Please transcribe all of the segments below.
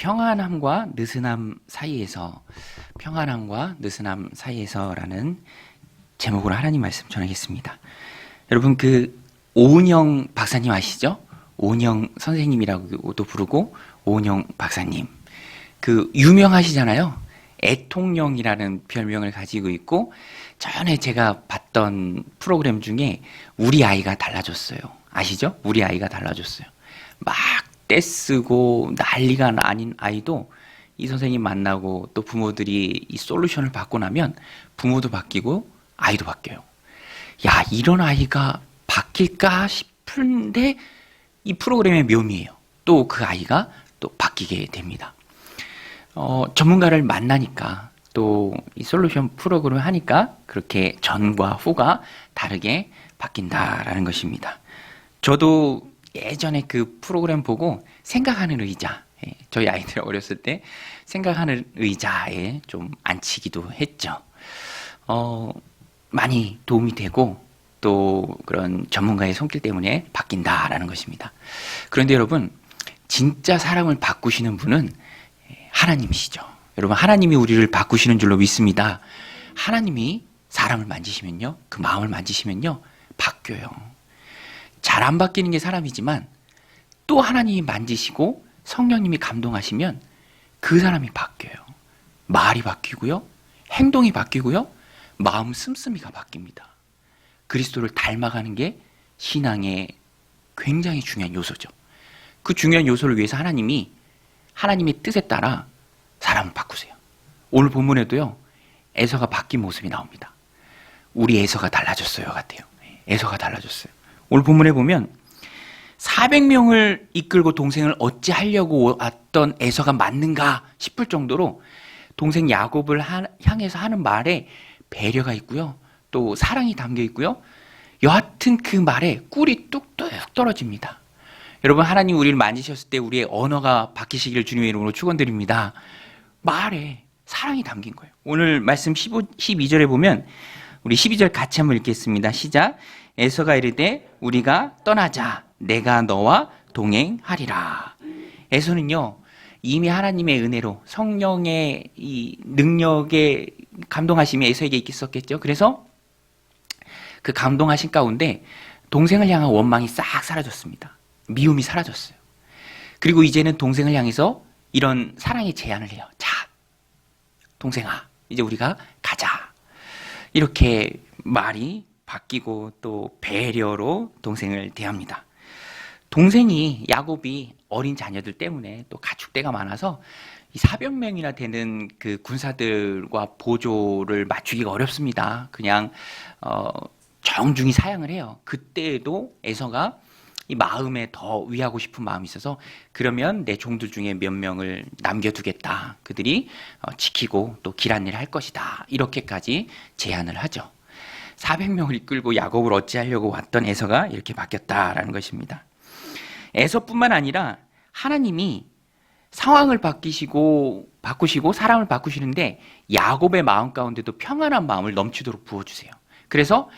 평안함과 느슨함 사이에서, 평안함과 느슨함 사이에서라는 제목으로 하나님 말씀 전하겠습니다. 여러분, 오은영 박사님 아시죠? 오은영 선생님이라고도 부르고 오은영 박사님, 유명하시잖아요. 애통령이라는 별명을 가지고 있고, 전에 제가 봤던 프로그램 중에 우리 아이가 달라졌어요. 아시죠? 우리 아이가 달라졌어요. 막 떼쓰고 난리가 아닌 아이도 이 선생님 만나고 또 부모들이 이 솔루션을 받고 나면 부모도 바뀌고 아이도 바뀌어요. 야, 이런 아이가 바뀔까 싶은데 이 프로그램의 묘미예요. 또 그 아이가 또 바뀌게 됩니다. 전문가를 만나니까 또 이 솔루션 프로그램을 하니까 그렇게 전과 후가 다르게 바뀐다라는 것입니다. 저도 예전에 그 프로그램 보고 생각하는 의자, 저희 아이들 어렸을 때 생각하는 의자에 좀 앉히기도 했죠. 많이 도움이 되고 또 그런 전문가의 손길 때문에 바뀐다라는 것입니다. 그런데 여러분, 진짜 사람을 바꾸시는 분은 하나님이시죠. 여러분, 하나님이 우리를 바꾸시는 줄로 믿습니다. 하나님이 사람을 만지시면요, 그 마음을 만지시면요, 바뀌어요. 잘 안 바뀌는 게 사람이지만 또 하나님이 만지시고 성령님이 감동하시면 그 사람이 바뀌어요. 말이 바뀌고요, 행동이 바뀌고요, 마음 씀씀이가 바뀝니다. 그리스도를 닮아가는 게 신앙의 굉장히 중요한 요소죠. 그 중요한 요소를 위해서 하나님의 뜻에 따라 사람을 바꾸세요. 오늘 본문에도요, 에서가 바뀐 모습이 나옵니다. 우리 에서가 달라졌어요 같아요. 에서가 달라졌어요. 오늘 본문에 보면 400명을 이끌고 동생을 어찌하려고 왔던 에서가 맞는가 싶을 정도로 동생 야곱을 향해서 하는 말에 배려가 있고요, 또 사랑이 담겨 있고요, 여하튼 그 말에 꿀이 뚝뚝 떨어집니다. 여러분, 하나님 우리를 만지셨을 때 우리의 언어가 바뀌시기를 주님의 이름으로 축원드립니다. 말에 사랑이 담긴 거예요. 오늘 말씀 12절에 보면 우리 12절 같이 한번 읽겠습니다. 시작. 에서가 이르되 우리가 떠나자, 내가 너와 동행하리라. 에서는요, 이미 하나님의 은혜로 성령의 이 능력에 감동하심이 에서에게 있었겠죠. 그래서 그 감동하신 가운데 동생을 향한 원망이 싹 사라졌습니다. 미움이 사라졌어요. 그리고 이제는 동생을 향해서 이런 사랑의 제안을 해요. 자, 동생아, 이제 우리가 가자. 이렇게 말이 바뀌고 또 배려로 동생을 대합니다. 동생이 야곱이 어린 자녀들 때문에 또 가축대가 많아서 이 400명이나 되는 그 군사들과 보조를 맞추기가 어렵습니다. 그냥 정중히 사양을 해요. 그때에도 에서가 이 마음에 더 위하고 싶은 마음이 있어서 그러면 내 종들 중에 몇 명을 남겨두겠다. 그들이 지키고 또 길한 일을 할 것이다. 이렇게까지 제안을 하죠. 400명을 이끌고 야곱을 어찌하려고 왔던 에서가 이렇게 바뀌었다라는 것입니다. 에서뿐만 아니라 하나님이 상황을 바꾸시고 사람을 바꾸시는데 야곱의 마음 가운데도 평안한 마음을 넘치도록 부어주세요. 그래서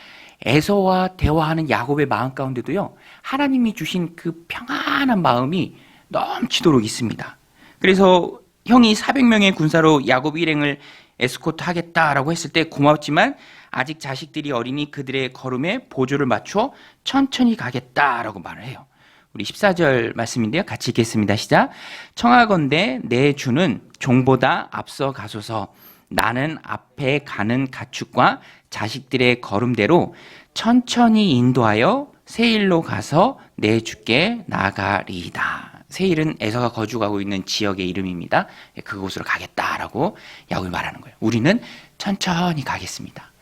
에서와 대화하는 야곱의 마음 가운데도요, 하나님이 주신 그 평안한 마음이 넘치도록 있습니다. 그래서 형이 400명의 군사로 야곱 일행을 에스코트 하겠다라고 했을 때 고맙지만 아직 자식들이 어리니 그들의 걸음에 보조를 맞춰 천천히 가겠다라고 말을 해요. 우리 14절 말씀인데요, 같이 읽겠습니다. 시작. 청하건대 내 주는 종보다 앞서 가소서. 나는 앞에 가는 가축과 자식들의 걸음대로 천천히 인도하여 세일로 가서 내 주께 나가리이다. 세일은 에서가 거주하고 있는 지역의 이름입니다. 그곳으로 가겠다라고 야곱이 말하는 거예요. 우리는 천천히 가겠습니다.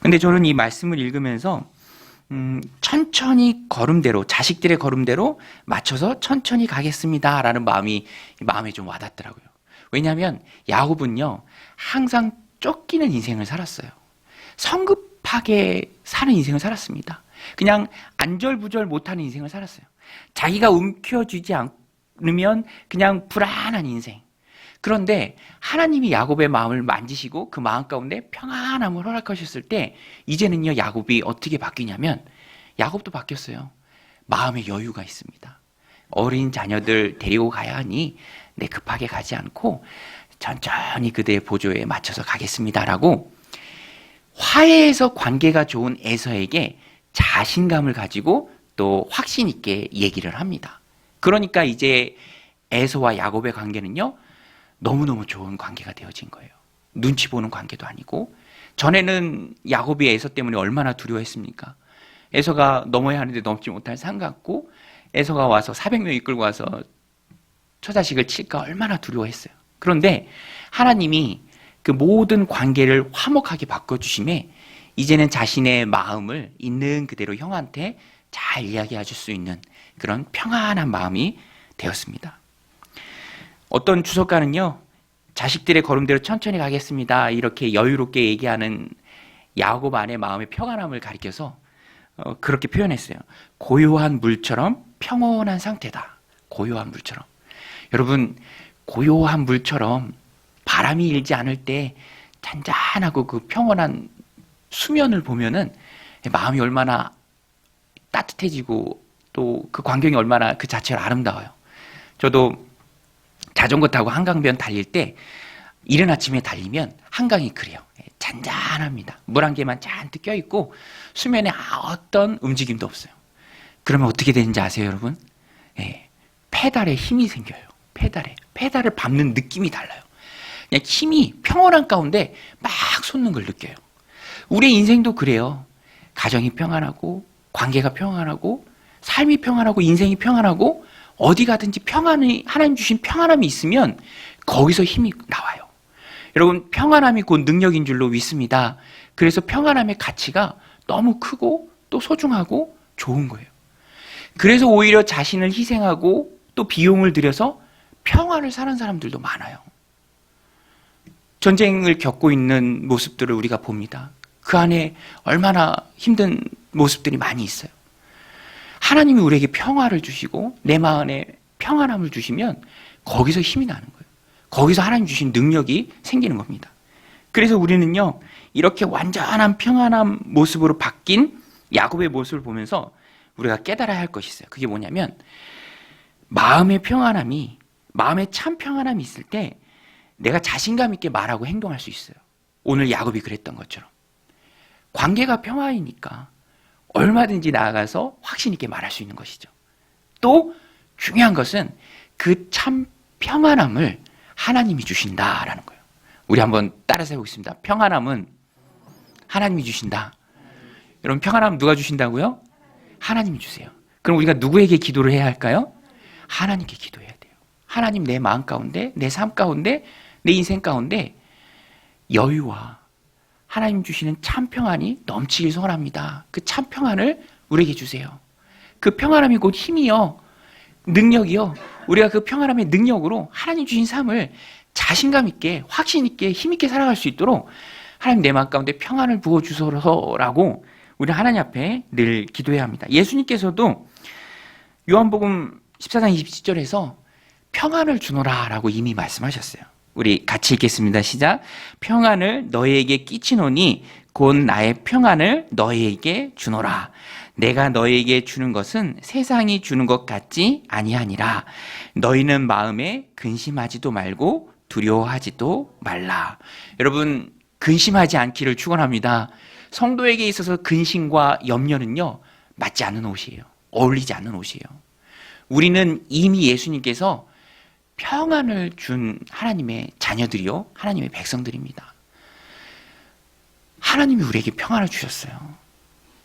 근데 저는 이 말씀을 읽으면서 천천히 걸음대로, 자식들의 걸음대로 맞춰서 천천히 가겠습니다라는 마음에 좀 와닿더라고요. 왜냐하면 야곱은요, 항상 쫓기는 인생을 살았어요. 성급하게 사는 인생을 살았습니다. 그냥 안절부절 못하는 인생을 살았어요. 자기가 움켜쥐지 않으면 그냥 불안한 인생. 그런데 하나님이 야곱의 마음을 만지시고 그 마음 가운데 평안함을 허락하셨을 때 이제는요, 야곱이 어떻게 바뀌냐면 야곱도 바뀌었어요. 마음의 여유가 있습니다. 어린 자녀들 데리고 가야 하니 급하게 가지 않고 천천히 그대의 보조에 맞춰서 가겠습니다라고 화해해서 관계가 좋은 에서에게 자신감을 가지고 또 확신 있게 얘기를 합니다. 그러니까 이제 에서와 야곱의 관계는요, 너무너무 좋은 관계가 되어진 거예요. 눈치 보는 관계도 아니고, 전에는 야곱이 에서 때문에 얼마나 두려워했습니까? 에서가 넘어야 하는데 넘지 못할 산 같고, 에서가 와서 400명 이끌고 와서 처자식을 칠까 얼마나 두려워했어요. 그런데 하나님이 그 모든 관계를 화목하게 바꿔주심에 이제는 자신의 마음을 있는 그대로 형한테 잘 이야기해 줄 수 있는 그런 평안한 마음이 되었습니다. 어떤 주석가는요, 자식들의 걸음대로 천천히 가겠습니다, 이렇게 여유롭게 얘기하는 야곱 안의 마음의 평안함을 가리켜서 그렇게 표현했어요. 고요한 물처럼 평온한 상태다. 고요한 물처럼. 여러분, 고요한 물처럼 바람이 일지 않을 때 잔잔하고 그 평온한 수면을 보면은 마음이 얼마나 따뜻해지고 또 그 광경이 얼마나 그 자체로 아름다워요. 저도 자전거 타고 한강변 달릴 때 이른 아침에 달리면 한강이 그래요. 잔잔합니다. 물 한 개만 잔뜩 껴있고 수면에 어떤 움직임도 없어요. 그러면 어떻게 되는지 아세요, 여러분? 페달에 힘이 생겨요. 페달을 밟는 느낌이 달라요. 그냥 힘이 평온한 가운데 막 솟는 걸 느껴요. 우리의 인생도 그래요. 가정이 평안하고 관계가 평안하고 삶이 평안하고 인생이 평안하고 어디 가든지 하나님 주신 평안함이 있으면 거기서 힘이 나와요. 여러분, 평안함이 곧 능력인 줄로 믿습니다. 그래서 평안함의 가치가 너무 크고 또 소중하고 좋은 거예요. 그래서 오히려 자신을 희생하고 또 비용을 들여서 평안을 사는 사람들도 많아요. 전쟁을 겪고 있는 모습들을 우리가 봅니다. 그 안에 얼마나 힘든 모습들이 많이 있어요. 하나님이 우리에게 평화를 주시고 내 마음에 평안함을 주시면 거기서 힘이 나는 거예요. 거기서 하나님 주신 능력이 생기는 겁니다. 그래서 우리는요, 이렇게 완전한 평안한 모습으로 바뀐 야곱의 모습을 보면서 우리가 깨달아야 할 것이 있어요. 그게 뭐냐면, 마음의 평안함이, 마음의 참 평안함이 있을 때 내가 자신감 있게 말하고 행동할 수 있어요. 오늘 야곱이 그랬던 것처럼. 관계가 평화이니까 얼마든지 나아가서 확신 있게 말할 수 있는 것이죠. 또 중요한 것은 그 참 평안함을 하나님이 주신다라는 거예요. 우리 한번 따라서 해보겠습니다. 평안함은 하나님이 주신다. 여러분, 평안함 누가 주신다고요? 하나님이 주세요. 그럼 우리가 누구에게 기도를 해야 할까요? 하나님께 기도해야 돼요. 하나님, 내 마음 가운데, 내 삶 가운데, 내 인생 가운데 여유와 하나님 주시는 참 평안이 넘치길 소원합니다. 그 참 평안을 우리에게 주세요. 그 평안함이 곧 힘이요, 능력이요. 우리가 그 평안함의 능력으로 하나님 주신 삶을 자신감 있게, 확신 있게, 힘 있게 살아갈 수 있도록 하나님, 내 마음 가운데 평안을 부어주소서라고 우리 하나님 앞에 늘 기도해야 합니다. 예수님께서도 요한복음 14장 27절에서 평안을 주노라 라고 이미 말씀하셨어요. 우리 같이 읽겠습니다. 시작. 평안을 너희에게 끼치노니 곧 나의 평안을 너희에게 주노라. 내가 너희에게 주는 것은 세상이 주는 것 같지 아니하니라. 너희는 마음에 근심하지도 말고 두려워하지도 말라. 여러분, 근심하지 않기를 축원합니다. 성도에게 있어서 근심과 염려는요, 맞지 않는 옷이에요. 어울리지 않는 옷이에요. 우리는 이미 예수님께서 평안을 준 하나님의 자녀들이요, 하나님의 백성들입니다. 하나님이 우리에게 평안을 주셨어요.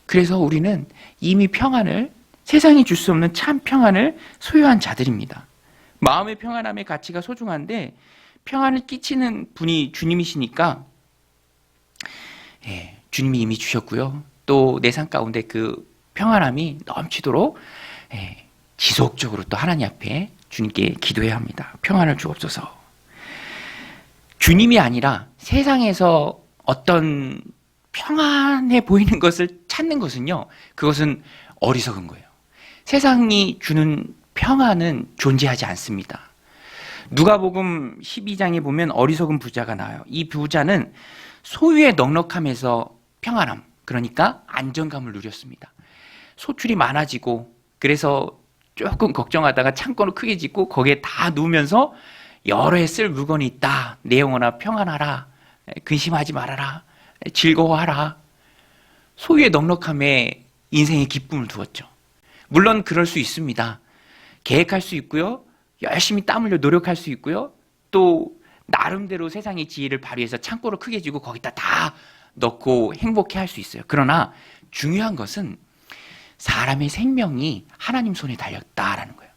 그래서 우리는 이미 평안을, 세상이 줄 수 없는 참 평안을 소유한 자들입니다. 마음의 평안함의 가치가 소중한데 평안을 끼치는 분이 주님이시니까 주님이 이미 주셨고요. 또 내 삶 가운데 그 평안함이 넘치도록 지속적으로 또 하나님 앞에 주님께 기도해야 합니다. 평안을 주옵소서. 주님이 아니라 세상에서 어떤 평안해 보이는 것을 찾는 것은요, 그것은 어리석은 거예요. 세상이 주는 평안은 존재하지 않습니다. 누가복음 12장에 보면 어리석은 부자가 나와요. 이 부자는 소유의 넉넉함에서 평안함, 그러니까 안정감을 누렸습니다. 소출이 많아지고 그래서 조금 걱정하다가 창고를 크게 짓고 거기에 다 누우면서 여러 해 쓸 물건이 있다. 내 영혼아 평안하라. 근심하지 말아라. 즐거워하라. 소유의 넉넉함에 인생의 기쁨을 두었죠. 물론 그럴 수 있습니다. 계획할 수 있고요. 열심히 땀 흘려 노력할 수 있고요. 또 나름대로 세상의 지혜를 발휘해서 창고를 크게 지고 거기다 다 넣고 행복해 할 수 있어요. 그러나 중요한 것은 사람의 생명이 하나님 손에 달렸다라는 거예요.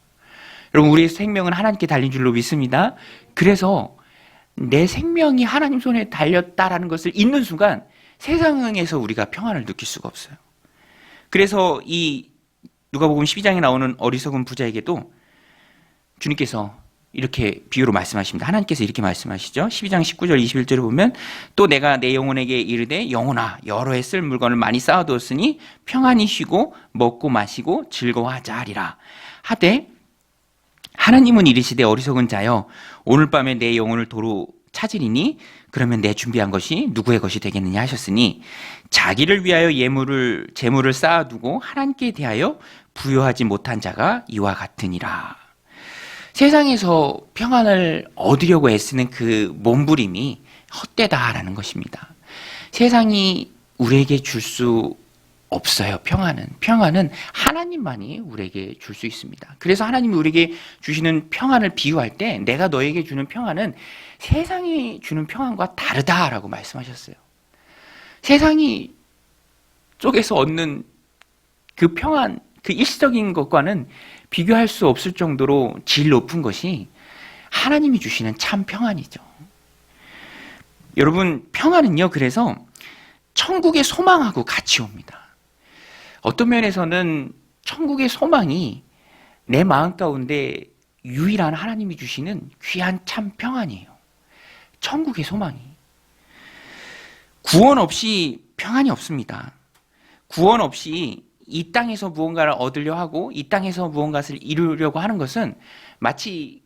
여러분, 우리의 생명은 하나님께 달린 줄로 믿습니다. 그래서 내 생명이 하나님 손에 달렸다라는 것을 잊는 순간 세상에서 우리가 평안을 느낄 수가 없어요. 그래서 이 누가복음 12장에 나오는 어리석은 부자에게도 주님께서 이렇게 비유로 말씀하십니다. 하나님께서 이렇게 말씀하시죠. 12장 19절 21절을 보면 또 내가 내 영혼에게 이르되 영혼아 여러 해 쓸 물건을 많이 쌓아두었으니 평안히 쉬고 먹고 마시고 즐거워하자 하리라 하되 하나님은 이르시되 어리석은 자여 오늘 밤에 내 영혼을 도로 찾으리니 그러면 내 준비한 것이 누구의 것이 되겠느냐 하셨으니 자기를 위하여 재물을 쌓아두고 하나님께 대하여 부여하지 못한 자가 이와 같으니라. 세상에서 평안을 얻으려고 애쓰는 그 몸부림이 헛되다라는 것입니다. 세상이 우리에게 줄 수 없어요. 평안은 하나님만이 우리에게 줄 수 있습니다. 그래서 하나님이 우리에게 주시는 평안을 비유할 때 내가 너에게 주는 평안은 세상이 주는 평안과 다르다라고 말씀하셨어요. 세상이 쪽에서 얻는 그 평안, 그 일시적인 것과는 비교할 수 없을 정도로 질 높은 것이 하나님이 주시는 참 평안이죠. 여러분, 평안은요, 그래서 천국의 소망하고 같이 옵니다. 어떤 면에서는 천국의 소망이 내 마음 가운데 유일한 하나님이 주시는 귀한 참 평안이에요. 천국의 소망이. 구원 없이 평안이 없습니다. 구원 없이 이 땅에서 무언가를 얻으려 하고 이 땅에서 무언가를 이루려고 하는 것은 마치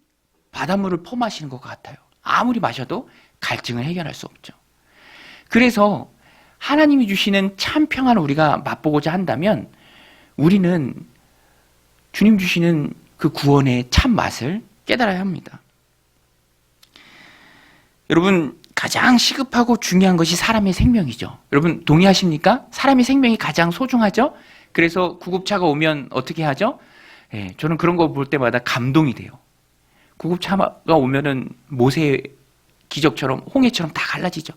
바닷물을 퍼마시는 것 같아요. 아무리 마셔도 갈증을 해결할 수 없죠. 그래서 하나님이 주시는 참 평안을 우리가 맛보고자 한다면 우리는 주님 주시는 그 구원의 참 맛을 깨달아야 합니다. 여러분, 가장 시급하고 중요한 것이 사람의 생명이죠. 여러분 동의하십니까? 사람의 생명이 가장 소중하죠? 그래서 구급차가 오면 어떻게 하죠? 저는 그런 거 볼 때마다 감동이 돼요. 구급차가 오면은 모세의 기적처럼 홍해처럼 다 갈라지죠.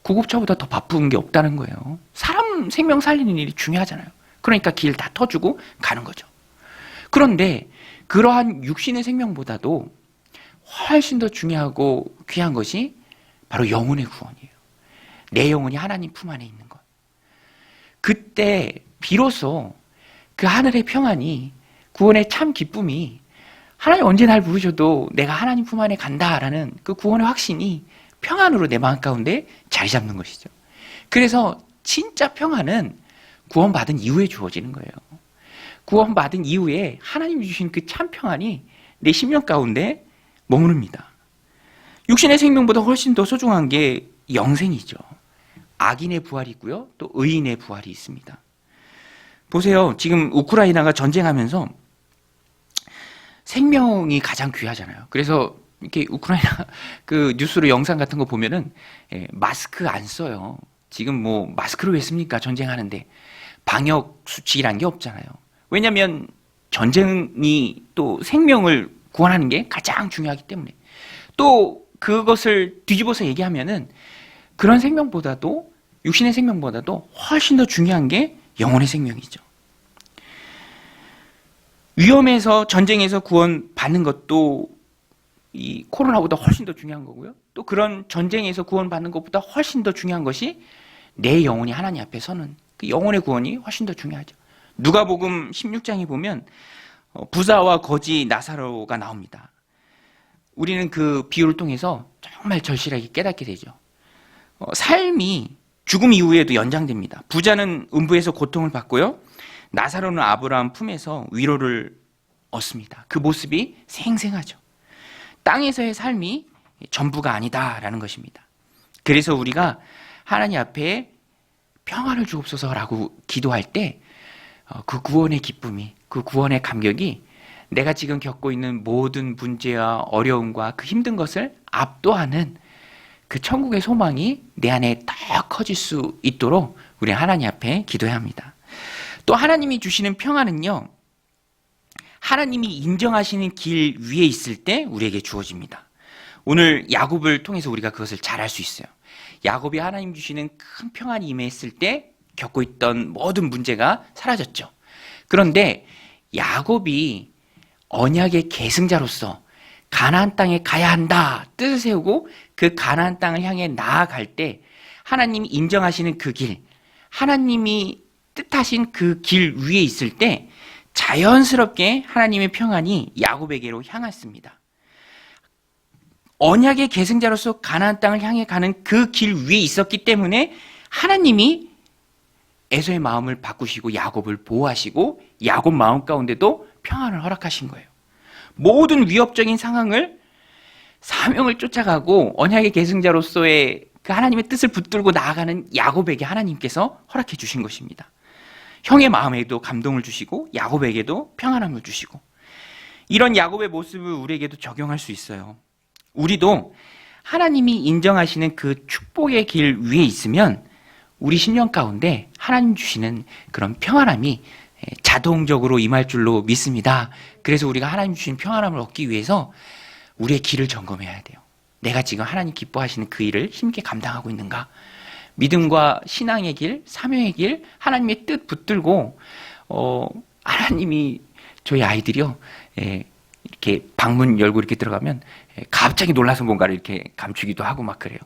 구급차보다 더 바쁜 게 없다는 거예요. 사람 생명 살리는 일이 중요하잖아요. 그러니까 길 다 터주고 가는 거죠. 그런데 그러한 육신의 생명보다도 훨씬 더 중요하고 귀한 것이 바로 영혼의 구원이에요. 내 영혼이 하나님 품 안에 있는 것. 그때 비로소 그 하늘의 평안이, 구원의 참 기쁨이, 하나님 언제 날 부르셔도 내가 하나님 품 안에 간다라는 그 구원의 확신이 평안으로 내 마음 가운데 자리 잡는 것이죠. 그래서 진짜 평안은 구원받은 이후에 주어지는 거예요. 구원받은 이후에 하나님이 주신 그 참 평안이 내 심령 가운데 머무릅니다. 육신의 생명보다 훨씬 더 소중한 게 영생이죠. 악인의 부활이 있고요. 또 의인의 부활이 있습니다. 보세요. 지금 우크라이나가 전쟁하면서 생명이 가장 귀하잖아요. 그래서 이렇게 우크라이나 그 뉴스로 영상 같은 거 보면은 마스크 안 써요. 지금 뭐 마스크를 왜 씁니까? 전쟁하는데. 방역 수칙이란 게 없잖아요. 왜냐하면 전쟁이 또 생명을 구원하는 게 가장 중요하기 때문에. 또 그것을 뒤집어서 얘기하면은 그런 생명보다도, 육신의 생명보다도 훨씬 더 중요한 게 영혼의 생명이죠. 위험에서, 전쟁에서 구원받는 것도 이 코로나보다 훨씬 더 중요한 거고요. 또 그런 전쟁에서 구원받는 것보다 훨씬 더 중요한 것이 내 영혼이 하나님 앞에 서는 그 영혼의 구원이 훨씬 더 중요하죠. 누가복음 16장에 보면 부자와 거지 나사로가 나옵니다. 우리는 그 비유를 통해서 정말 절실하게 깨닫게 되죠. 삶이 죽음 이후에도 연장됩니다. 부자는 음부에서 고통을 받고요. 나사로는 아브라함 품에서 위로를 얻습니다. 그 모습이 생생하죠. 땅에서의 삶이 전부가 아니다라는 것입니다. 그래서 우리가 하나님 앞에 평안을 주옵소서라고 기도할 때 그 구원의 기쁨이, 그 구원의 감격이 내가 지금 겪고 있는 모든 문제와 어려움과 그 힘든 것을 압도하는 그 천국의 소망이 내 안에 더 커질 수 있도록 우리 하나님 앞에 기도해야 합니다. 또 하나님이 주시는 평안은요, 하나님이 인정하시는 길 위에 있을 때 우리에게 주어집니다. 오늘 야곱을 통해서 우리가 그것을 잘 알 수 있어요. 야곱이 하나님 주시는 큰 평안이 임했을 때 겪고 있던 모든 문제가 사라졌죠. 그런데 야곱이 언약의 계승자로서 가나안 땅에 가야 한다 뜻을 세우고 그 가나안 땅을 향해 나아갈 때 하나님이 인정하시는 그 길, 하나님이 뜻하신 그 길 위에 있을 때 자연스럽게 하나님의 평안이 야곱에게로 향했습니다. 언약의 계승자로서 가나안 땅을 향해 가는 그 길 위에 있었기 때문에 하나님이 에서의 마음을 바꾸시고 야곱을 보호하시고 야곱 마음 가운데도 평안을 허락하신 거예요. 모든 위협적인 상황을 사명을 쫓아가고 언약의 계승자로서의 그 하나님의 뜻을 붙들고 나아가는 야곱에게 하나님께서 허락해 주신 것입니다. 형의 마음에도 감동을 주시고 야곱에게도 평안함을 주시고, 이런 야곱의 모습을 우리에게도 적용할 수 있어요. 우리도 하나님이 인정하시는 그 축복의 길 위에 있으면 우리 심령 가운데 하나님 주시는 그런 평안함이 자동적으로 임할 줄로 믿습니다. 그래서 우리가 하나님 주신 평안함을 얻기 위해서 우리의 길을 점검해야 돼요. 내가 지금 하나님 기뻐하시는 그 일을 힘있게 감당하고 있는가? 믿음과 신앙의 길, 사명의 길, 하나님의 뜻 붙들고 하나님이 저희 아이들이요, 이렇게 방문 열고 이렇게 들어가면 갑자기 놀라서 뭔가를 이렇게 감추기도 하고 막 그래요.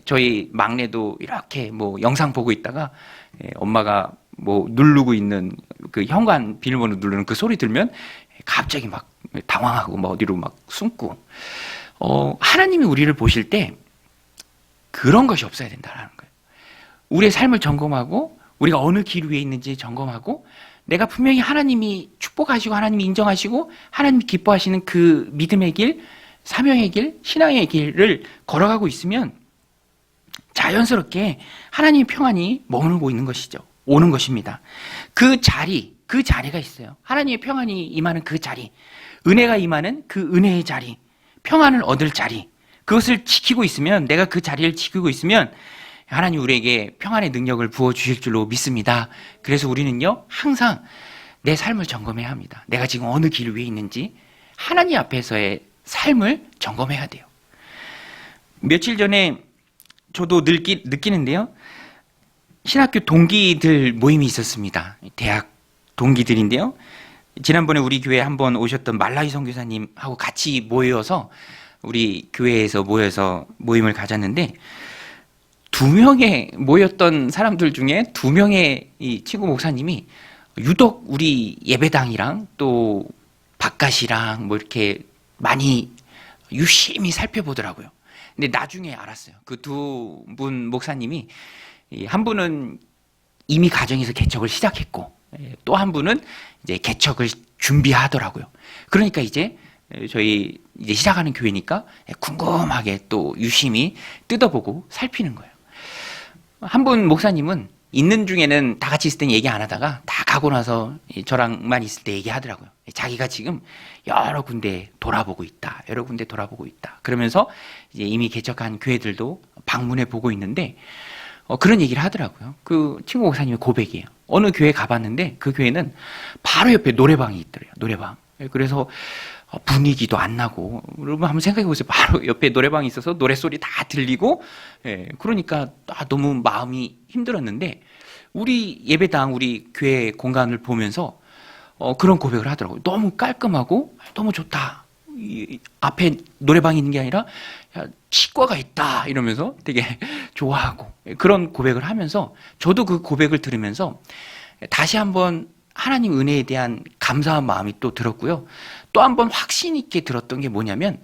저희 막내도 이렇게 뭐 영상 보고 있다가 엄마가 뭐 누르고 있는 그 현관 비밀번호 누르는 그 소리 들면 갑자기 막 당황하고 막 어디로 막 숨고, 하나님이 우리를 보실 때 그런 것이 없어야 된다는 거예요. 우리의 삶을 점검하고 우리가 어느 길 위에 있는지 점검하고 내가 분명히 하나님이 축복하시고 하나님이 인정하시고 하나님이 기뻐하시는 그 믿음의 길, 사명의 길, 신앙의 길을 걸어가고 있으면 자연스럽게 하나님의 평안이 머무르고 있는 것이죠. 오는 것입니다. 그 자리가 있어요. 하나님의 평안이 임하는 그 자리, 은혜가 임하는 그 은혜의 자리, 평안을 얻을 자리, 그것을 지키고 있으면, 내가 그 자리를 지키고 있으면 하나님 우리에게 평안의 능력을 부어주실 줄로 믿습니다. 그래서 우리는요, 항상 내 삶을 점검해야 합니다. 내가 지금 어느 길 위에 있는지 하나님 앞에서의 삶을 점검해야 돼요. 며칠 전에 저도 느끼는데요, 신학교 동기들 모임이 있었습니다. 대학 동기들인데요, 지난번에 우리 교회에 한번 오셨던 말라위 선교사님하고 같이 모여서 우리 교회에서 모여서 모임을 가졌는데, 2명의 모였던 사람들 중에 2명의 이 친구 목사님이 유독 우리 예배당이랑 또 바깥이랑 뭐 이렇게 많이 유심히 살펴보더라고요. 근데 나중에 알았어요. 그 2분 목사님이, 한 분은 이미 가정에서 개척을 시작했고 또 한 분은 이제 개척을 준비하더라고요. 그러니까 이제 저희 이제 시작하는 교회니까 궁금하게 또 유심히 뜯어보고 살피는 거예요. 한 분 목사님은 있는 중에는 다 같이 있을 땐 얘기 안 하다가 다 가고 나서 저랑만 있을 때 얘기하더라고요. 자기가 지금 여러 군데 돌아보고 있다. 여러 군데 돌아보고 있다. 그러면서 이제 이미 개척한 교회들도 방문해 보고 있는데 그런 얘기를 하더라고요. 그 친구 목사님의 고백이에요. 어느 교회 가봤는데 그 교회는 바로 옆에 노래방이 있더래요. 노래방. 그래서 분위기도 안 나고, 여러분 한번 생각해 보세요. 바로 옆에 노래방이 있어서 노래소리 다 들리고, 그러니까 너무 마음이 힘들었는데 우리 예배당, 우리 교회 공간을 보면서 그런 고백을 하더라고요. 너무 깔끔하고 너무 좋다. 앞에 노래방이 있는 게 아니라 치과가 있다 이러면서 되게 좋아하고, 그런 고백을 하면서 저도 그 고백을 들으면서 다시 한번 하나님 은혜에 대한 감사한 마음이 또 들었고요. 또 한 번 확신 있게 들었던 게 뭐냐면,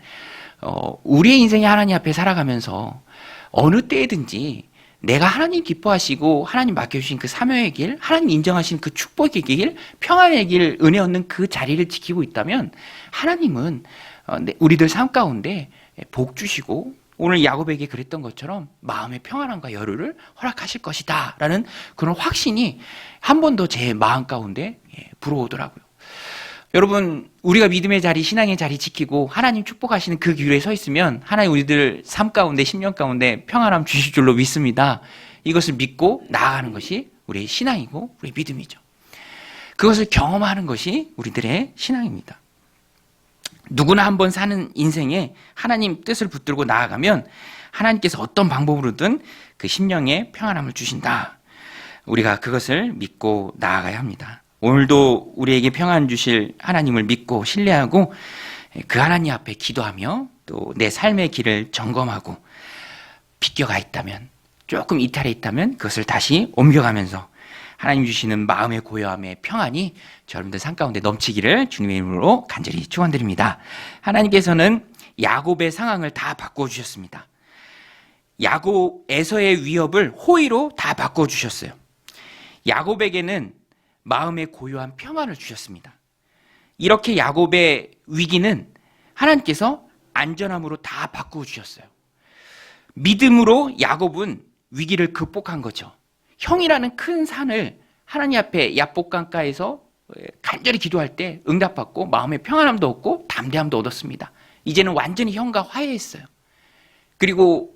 우리의 인생이 하나님 앞에 살아가면서 어느 때든지 내가 하나님 기뻐하시고 하나님 맡겨주신 그 사명의 길, 하나님 인정하신 그 축복의 길, 평안의 길, 은혜 얻는 그 자리를 지키고 있다면 하나님은 우리들 삶 가운데 복 주시고, 오늘 야곱에게 그랬던 것처럼 마음의 평안함과 여유를 허락하실 것이다 라는 그런 확신이 한 번 더 제 마음 가운데 불어오더라고요. 여러분, 우리가 믿음의 자리, 신앙의 자리 지키고 하나님 축복하시는 그 길에 서 있으면 하나님 우리들 삶 가운데, 10년 가운데 평안함 주실 줄로 믿습니다. 이것을 믿고 나아가는 것이 우리의 신앙이고 우리의 믿음이죠. 그것을 경험하는 것이 우리들의 신앙입니다. 누구나 한번 사는 인생에 하나님 뜻을 붙들고 나아가면 하나님께서 어떤 방법으로든 그 심령에 평안함을 주신다. 우리가 그것을 믿고 나아가야 합니다. 오늘도 우리에게 평안 주실 하나님을 믿고 신뢰하고 그 하나님 앞에 기도하며 또 내 삶의 길을 점검하고 비껴가 있다면, 조금 이탈해 있다면 그것을 다시 옮겨가면서 하나님 주시는 마음의 고요함의 평안이 여러분들 삶 가운데 넘치기를 주님의 이름으로 간절히 축원드립니다. 하나님께서는 야곱의 상황을 다 바꿔주셨습니다. 야곱에서의 위협을 호의로 다 바꿔주셨어요. 야곱에게는 마음의 고요한 평안을 주셨습니다. 이렇게 야곱의 위기는 하나님께서 안전함으로 다 바꿔주셨어요. 믿음으로 야곱은 위기를 극복한 거죠. 형이라는 큰 산을 하나님 앞에 야복강가에서 간절히 기도할 때 응답받고 마음의 평안함도 얻고 담대함도 얻었습니다. 이제는 완전히 형과 화해했어요. 그리고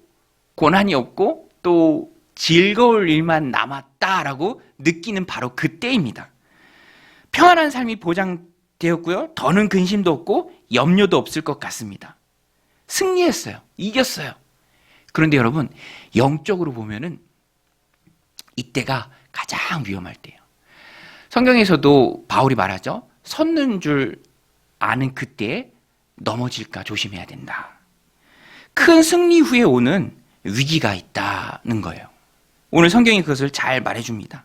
고난이 없고 또 즐거울 일만 남았다라고 느끼는 바로 그때입니다. 평안한 삶이 보장되었고요. 더는 근심도 없고 염려도 없을 것 같습니다. 승리했어요. 이겼어요. 그런데 여러분, 영적으로 보면은 이때가 가장 위험할 때예요. 성경에서도 바울이 말하죠. 섰는 줄 아는 그때에 넘어질까 조심해야 된다. 큰 승리 후에 오는 위기가 있다는 거예요. 오늘 성경이 그것을 잘 말해줍니다.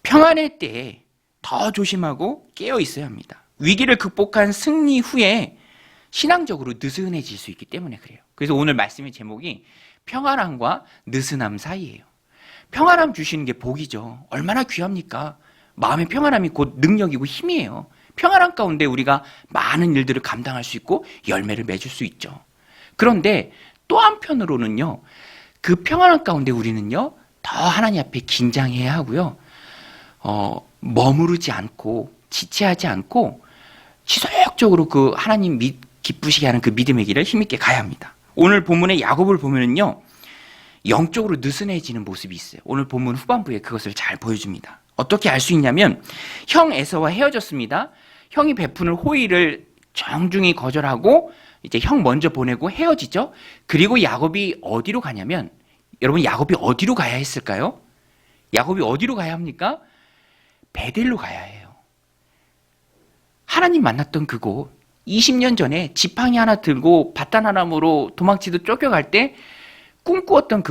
평안의 때에 더 조심하고 깨어 있어야 합니다. 위기를 극복한 승리 후에 신앙적으로 느슨해질 수 있기 때문에 그래요. 그래서 오늘 말씀의 제목이 평안함과 느슨함 사이예요. 평안함 주시는 게 복이죠. 얼마나 귀합니까? 마음의 평안함이 곧 능력이고 힘이에요. 평안함 가운데 우리가 많은 일들을 감당할 수 있고 열매를 맺을 수 있죠. 그런데 또 한편으로는요, 그 평안함 가운데 우리는요, 더 하나님 앞에 긴장해야 하고요, 머무르지 않고 지체하지 않고 지속적으로 그 하나님 기쁘시게 하는 그 믿음의 길을 힘있게 가야 합니다. 오늘 본문의 야곱을 보면은요, 영적으로 느슨해지는 모습이 있어요. 오늘 본문 후반부에 그것을 잘 보여줍니다. 어떻게 알 수 있냐면 형 에서와 헤어졌습니다. 형이 베푸는 호의를 정중히 거절하고 이제 형 먼저 보내고 헤어지죠. 그리고 야곱이 어디로 가냐면, 여러분 야곱이 어디로 가야 했을까요? 야곱이 어디로 가야 합니까? 베델로 가야 해요. 하나님 만났던 그곳, 20년 전에 지팡이 하나 들고 밧단 하나로 도망치듯 쫓겨갈 때 꿈꾸었던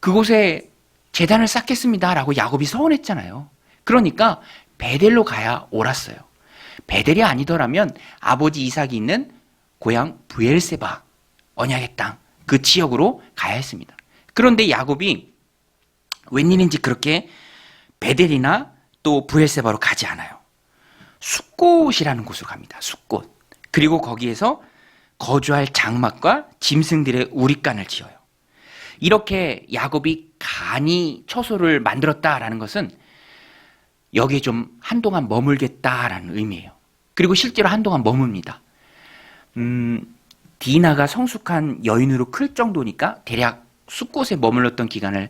그곳에 제단을 쌓겠습니다라고 야곱이 서원했잖아요. 그러니까 베델로 가야 옳았어요. 베델이 아니더라면 아버지 이삭이 있는 고향 브엘세바, 언약의 땅, 그 지역으로 가야 했습니다. 그런데 야곱이 웬일인지 그렇게 베델이나 또 브엘세바로 가지 않아요. 숫곳이라는 곳으로 갑니다. 숫곳. 그리고 거기에서 거주할 장막과 짐승들의 우릿간을 지어요. 이렇게 야곱이 간이 처소를 만들었다라는 것은 여기에 좀 한동안 머물겠다라는 의미예요. 그리고 실제로 한동안 머뭅니다. 디나가 성숙한 여인으로 클 정도니까 대략 숫곳에 머물렀던 기간을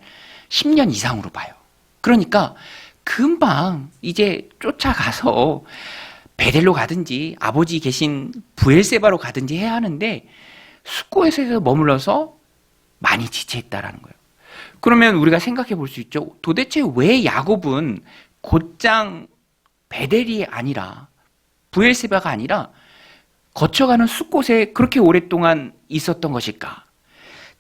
10년 이상으로 봐요. 그러니까 금방 이제 쫓아가서 베델로 가든지 아버지 계신 브엘세바로 가든지 해야 하는데 숫곳에서 머물러서 많이 지체했다라는 거예요. 그러면 우리가 생각해 볼 수 있죠. 도대체 왜 야곱은 곧장 베델이 아니라 브엘세바가 아니라 거쳐가는 숫곳에 그렇게 오랫동안 있었던 것일까?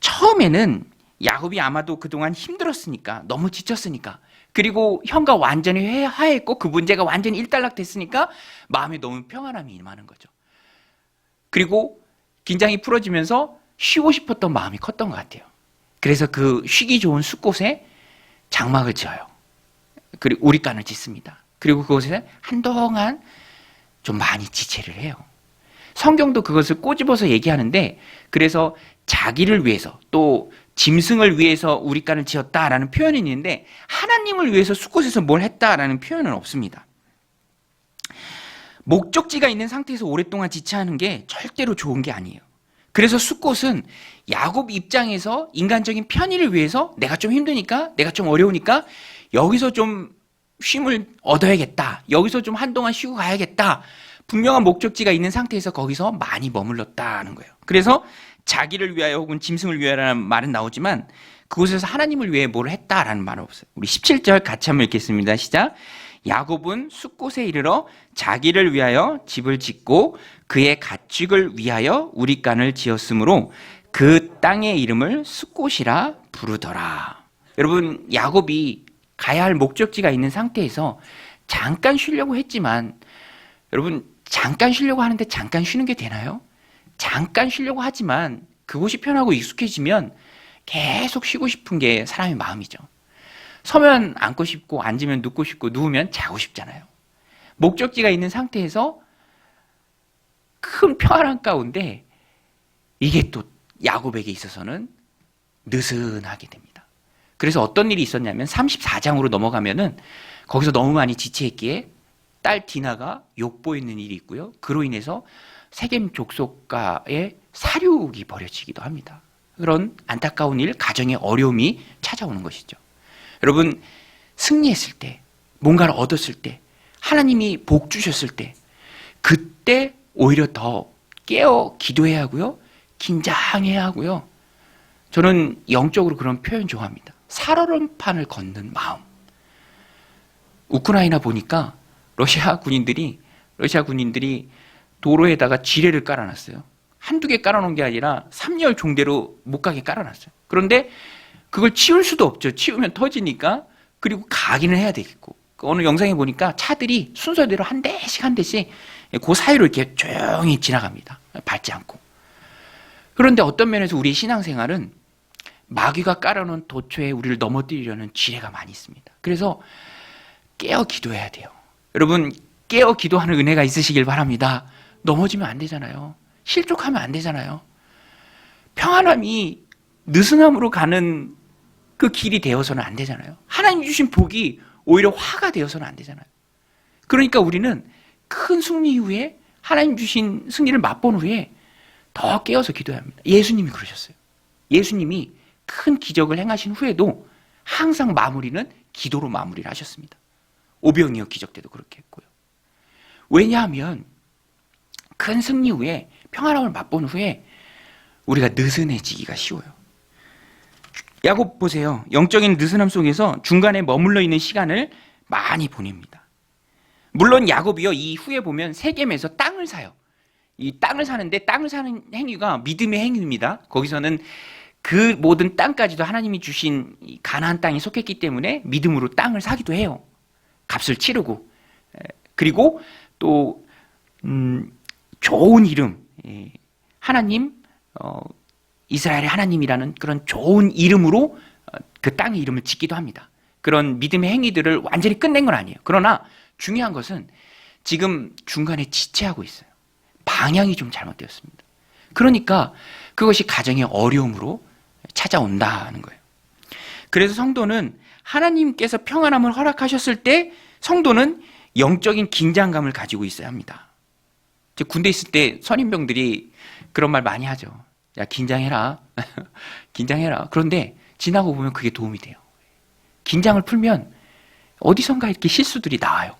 처음에는 야곱이 아마도 그동안 힘들었으니까, 너무 지쳤으니까, 그리고 형과 완전히 화해했고 그 문제가 완전히 일단락됐으니까 마음에 너무 평안함이 임하는 거죠. 그리고 긴장이 풀어지면서 쉬고 싶었던 마음이 컸던 것 같아요. 그래서 그 쉬기 좋은 숫곳에 장막을 지어요. 그리고 우릿간을 짓습니다. 그리고 그곳에 한동안 좀 많이 지체를 해요. 성경도 그것을 꼬집어서 얘기하는데, 그래서 자기를 위해서 또 짐승을 위해서 우릿간을 지었다라는 표현이 있는데 하나님을 위해서 숫곳에서 뭘 했다라는 표현은 없습니다. 목적지가 있는 상태에서 오랫동안 지체하는 게 절대로 좋은 게 아니에요. 그래서 숫곳은 야곱 입장에서 인간적인 편의를 위해서 내가 좀 힘드니까, 내가 좀 어려우니까 여기서 좀 쉼을 얻어야겠다, 여기서 좀 한동안 쉬고 가야겠다, 분명한 목적지가 있는 상태에서 거기서 많이 머물렀다는 거예요. 그래서 자기를 위하여 혹은 짐승을 위하여라는 말은 나오지만 그곳에서 하나님을 위해 뭘 했다라는 말은 없어요. 우리 17절 같이 한번 읽겠습니다. 시작. 야곱은 숫곳에 이르러 자기를 위하여 집을 짓고 그의 가축을 위하여 우리간을 지었으므로 그 땅의 이름을 숫곳이라 부르더라. 여러분, 야곱이 가야 할 목적지가 있는 상태에서 잠깐 쉬려고 했지만, 여러분, 잠깐 쉬려고 하는데 잠깐 쉬는 게 되나요? 잠깐 쉬려고 하지만 그곳이 편하고 익숙해지면 계속 쉬고 싶은 게 사람의 마음이죠. 서면 앉고 싶고, 앉으면 눕고 싶고, 누우면 자고 싶잖아요. 목적지가 있는 상태에서 큰 평안함 가운데 이게 또 야곱에게 있어서는 느슨하게 됩니다. 그래서 어떤 일이 있었냐면 34장으로 넘어가면은 거기서 너무 많이 지체했기에 딸 디나가 욕보이는 일이 있고요. 그로 인해서 세겜 족속가의 사륙이 벌어지기도 합니다. 그런 안타까운 일, 가정의 어려움이 찾아오는 것이죠. 여러분, 승리했을 때, 뭔가를 얻었을 때, 하나님이 복 주셨을 때, 그때 오히려 더 깨어 기도해야 하고요, 긴장해야 하고요. 저는 영적으로 그런 표현 좋아합니다. 살얼음판을 걷는 마음. 우크라이나 보니까 러시아 군인들이 도로에다가 지뢰를 깔아놨어요. 한두 개 깔아놓은 게 아니라 3열 종대로 못 가게 깔아놨어요. 그런데 그걸 치울 수도 없죠. 치우면 터지니까. 그리고 가기는 해야 되겠고. 어느 영상에 보니까 차들이 순서대로 한 대씩 그 사이로 이렇게 조용히 지나갑니다. 밟지 않고. 그런데 어떤 면에서 우리의 신앙생활은 마귀가 깔아놓은 도처에 우리를 넘어뜨리려는 지뢰가 많이 있습니다. 그래서 깨어 기도해야 돼요. 여러분, 깨어 기도하는 은혜가 있으시길 바랍니다. 넘어지면 안 되잖아요. 실족하면 안 되잖아요. 평안함이 느슨함으로 가는 그 길이 되어서는 안 되잖아요. 하나님 주신 복이 오히려 화가 되어서는 안 되잖아요. 그러니까 우리는 큰 승리 이후에 하나님 주신 승리를 맛본 후에 더 깨어서 기도해야 합니다. 예수님이 그러셨어요. 예수님이 큰 기적을 행하신 후에도 항상 마무리는 기도로 마무리를 하셨습니다. 오병이어 기적 때도 그렇게 했고요. 왜냐하면 큰 승리 후에, 평안함을 맛본 후에 우리가 느슨해지기가 쉬워요. 야곱 보세요. 영적인 느슨함 속에서 중간에 머물러 있는 시간을 많이 보냅니다. 물론 야곱이요, 이 후에 보면 세겜에서 땅을 사요. 이 땅을 사는데, 땅을 사는 행위가 믿음의 행위입니다. 거기서는 그 모든 땅까지도 하나님이 주신 가나안 땅에 속했기 때문에 믿음으로 땅을 사기도 해요. 값을 치르고. 그리고 또 좋은 이름, 하나님, 이스라엘의 하나님이라는 그런 좋은 이름으로 그 땅의 이름을 짓기도 합니다. 그런 믿음의 행위들을 완전히 끝낸 건 아니에요. 그러나 중요한 것은 지금 중간에 지체하고 있어요. 방향이 좀 잘못되었습니다. 그러니까 그것이 가정의 어려움으로 찾아온다는 거예요. 그래서 성도는 하나님께서 평안함을 허락하셨을 때 성도는 영적인 긴장감을 가지고 있어야 합니다. 군대 있을 때 선임병들이 그런 말 많이 하죠. 야, 긴장해라. 긴장해라. 그런데 지나고 보면 그게 도움이 돼요. 긴장을 풀면 어디선가 이렇게 실수들이 나와요.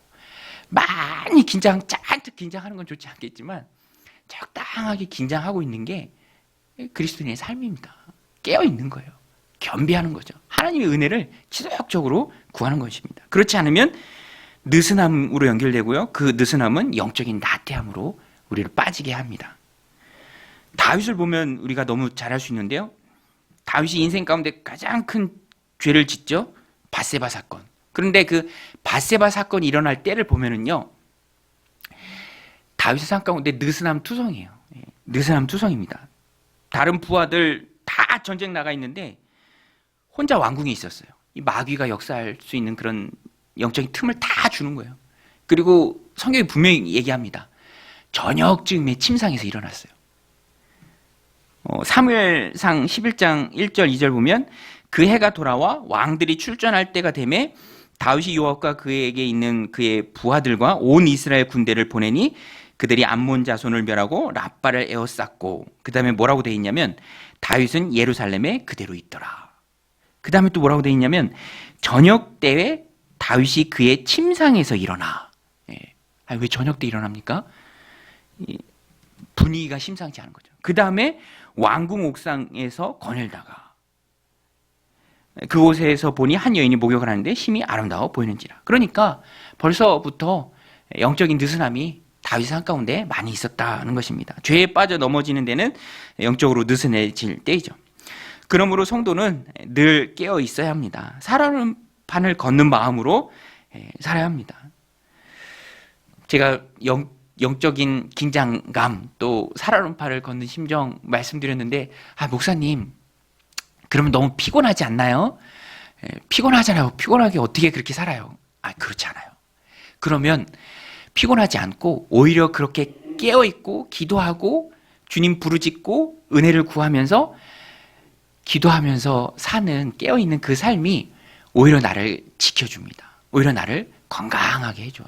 많이 잔뜩 긴장하는 건 좋지 않겠지만 적당하게 긴장하고 있는 게 그리스도인의 삶입니다. 깨어있는 거예요. 겸비하는 거죠. 하나님의 은혜를 지속적으로 구하는 것입니다. 그렇지 않으면 느슨함으로 연결되고요. 그 느슨함은 영적인 나태함으로 우리를 빠지게 합니다. 다윗을 보면 우리가 너무 잘 알 수 있는데요. 다윗이 인생 가운데 가장 큰 죄를 짓죠. 밧세바 사건. 그런데 그 밧세바 사건이 일어날 때를 보면은요, 다윗의 삶 가운데 느슨함 투성이에요. 느슨함 투성입니다. 다른 부하들 다 전쟁 나가 있는데 혼자 왕궁에 있었어요. 이 마귀가 역사할 수 있는 그런 영적인 틈을 다 주는 거예요. 그리고 성경이 분명히 얘기합니다. 저녁쯤에 침상에서 일어났어요. 사무엘상 11장 1절 2절 보면 그 해가 돌아와 왕들이 출전할 때가 되매 다윗이 요압과 그에게 있는 그의 부하들과 온 이스라엘 군대를 보내니 그들이 암몬 자손을 멸하고 라빠를 에워쌌고, 그 다음에 뭐라고 돼 있냐면 다윗은 예루살렘에 그대로 있더라. 그 다음에 또 뭐라고 돼 있냐면 저녁 때에 다윗이 그의 침상에서 일어나. 왜 저녁 때 일어납니까? 분위기가 심상치 않은 거죠. 그 다음에 왕궁 옥상에서 거닐다가 그곳에서 보니 한 여인이 목욕을 하는데 심히 아름다워 보이는지라. 그러니까 벌써부터 영적인 느슨함이 다윗 한가운데 많이 있었다는 것입니다. 죄에 빠져 넘어지는 데는 영적으로 느슨해질 때이죠. 그러므로 성도는 늘 깨어 있어야 합니다. 살아오는 판을 걷는 마음으로 살아야 합니다. 제가 영적인 긴장감 또 살아오는 판을 걷는 심정 말씀드렸는데, 목사님 그러면 너무 피곤하지 않나요? 피곤하잖아요. 피곤하게 어떻게 그렇게 살아요? 그렇지 않아요. 그러면 피곤하지 않고 오히려 그렇게 깨어있고 기도하고 주님 부르짖고 은혜를 구하면서 기도하면서 사는 깨어있는 그 삶이 오히려 나를 지켜줍니다. 오히려 나를 건강하게 해줘요.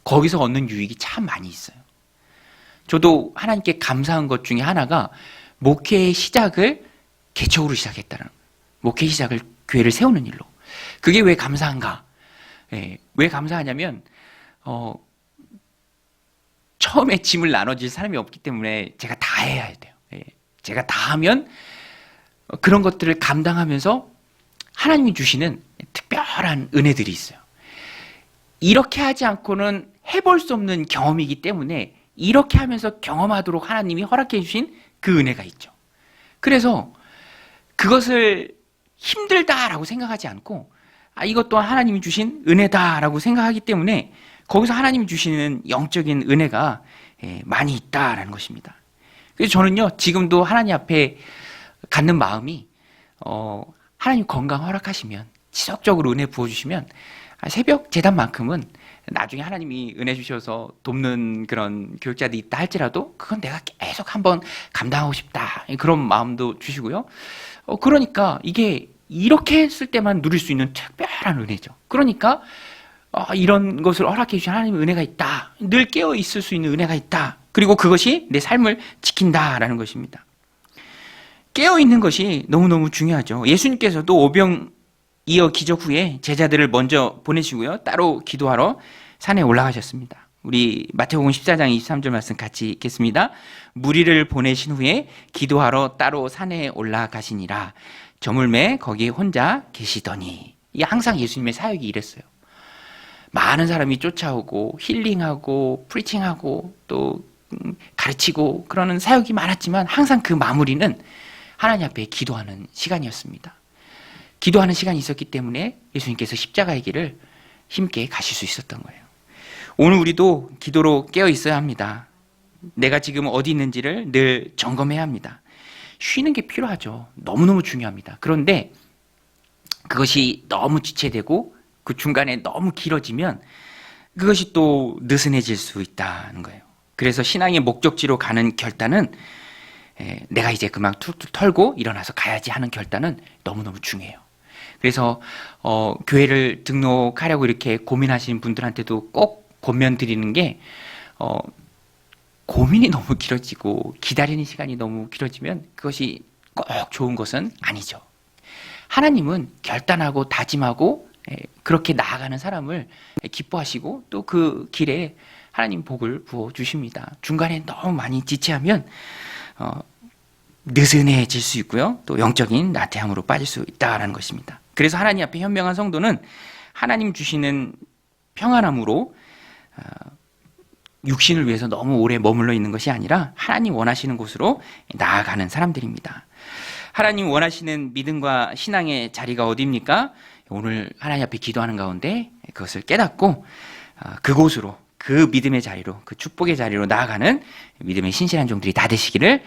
거기서 얻는 유익이 참 많이 있어요. 저도 하나님께 감사한 것 중에 하나가 목회의 시작을 개척으로 시작했다는 거예요. 목회 시작을 교회를 세우는 일로. 그게 왜 감사한가? 왜 감사하냐면 처음에 짐을 나눠줄 사람이 없기 때문에 제가 다 해야 돼요. 제가 다 하면 그런 것들을 감당하면서 하나님이 주시는 특별한 은혜들이 있어요. 이렇게 하지 않고는 해볼 수 없는 경험이기 때문에 이렇게 하면서 경험하도록 하나님이 허락해 주신 그 은혜가 있죠. 그래서 그것을 힘들다라고 생각하지 않고 이것 또한 하나님이 주신 은혜다라고 생각하기 때문에 거기서 하나님이 주시는 영적인 은혜가 많이 있다라는 것입니다. 그래서 저는요, 지금도 하나님 앞에 갖는 마음이 하나님 건강 허락하시면, 지속적으로 은혜 부어주시면 새벽 재단만큼은 나중에 하나님이 은혜 주셔서 돕는 그런 교육자들이 있다 할지라도 그건 내가 계속 한번 감당하고 싶다, 그런 마음도 주시고요. 그러니까 이게 이렇게 했을 때만 누릴 수 있는 특별한 은혜죠. 그러니까 이런 것을 허락해 주신 하나님의 은혜가 있다. 늘 깨어 있을 수 있는 은혜가 있다. 그리고 그것이 내 삶을 지킨다라는 것입니다. 깨어 있는 것이 너무너무 중요하죠. 예수님께서도 오병이어 기적 후에 제자들을 먼저 보내시고요, 따로 기도하러 산에 올라가셨습니다. 우리 마태복음 14장 23절 말씀 같이 읽겠습니다. 무리를 보내신 후에 기도하러 따로 산에 올라가시니라. 저물매 거기 혼자 계시더니. 이게 항상 예수님의 사역이 이랬어요. 많은 사람이 쫓아오고 힐링하고 프리칭하고 또 가르치고 그러는 사역이 많았지만 항상 그 마무리는 하나님 앞에 기도하는 시간이었습니다. 기도하는 시간이 있었기 때문에 예수님께서 십자가의 길을 힘께 가실 수 있었던 거예요. 오늘 우리도 기도로 깨어 있어야 합니다. 내가 지금 어디 있는지를 늘 점검해야 합니다. 쉬는 게 필요하죠. 너무너무 중요합니다. 그런데 그것이 너무 지체되고 그 중간에 너무 길어지면 그것이 또 느슨해질 수 있다는 거예요. 그래서 신앙의 목적지로 가는 결단은 내가 이제 그만 툭툭 털고 일어나서 가야지 하는 결단은 너무너무 중요해요. 그래서 교회를 등록하려고 이렇게 고민하시는 분들한테도 꼭 권면 드리는 게 고민이 너무 길어지고 기다리는 시간이 너무 길어지면 그것이 꼭 좋은 것은 아니죠. 하나님은 결단하고 다짐하고 그렇게 나아가는 사람을 기뻐하시고 또 그 길에 하나님 복을 부어주십니다. 중간에 너무 많이 지체하면 느슨해질 수 있고요, 또 영적인 나태함으로 빠질 수 있다는 것입니다. 그래서 하나님 앞에 현명한 성도는 하나님 주시는 평안함으로 육신을 위해서 너무 오래 머물러 있는 것이 아니라 하나님 원하시는 곳으로 나아가는 사람들입니다. 하나님 원하시는 믿음과 신앙의 자리가 어디입니까? 오늘 하나님 앞에 기도하는 가운데 그것을 깨닫고 그곳으로, 그 믿음의 자리로, 그 축복의 자리로 나아가는 믿음의 신실한 종들이 다 되시기를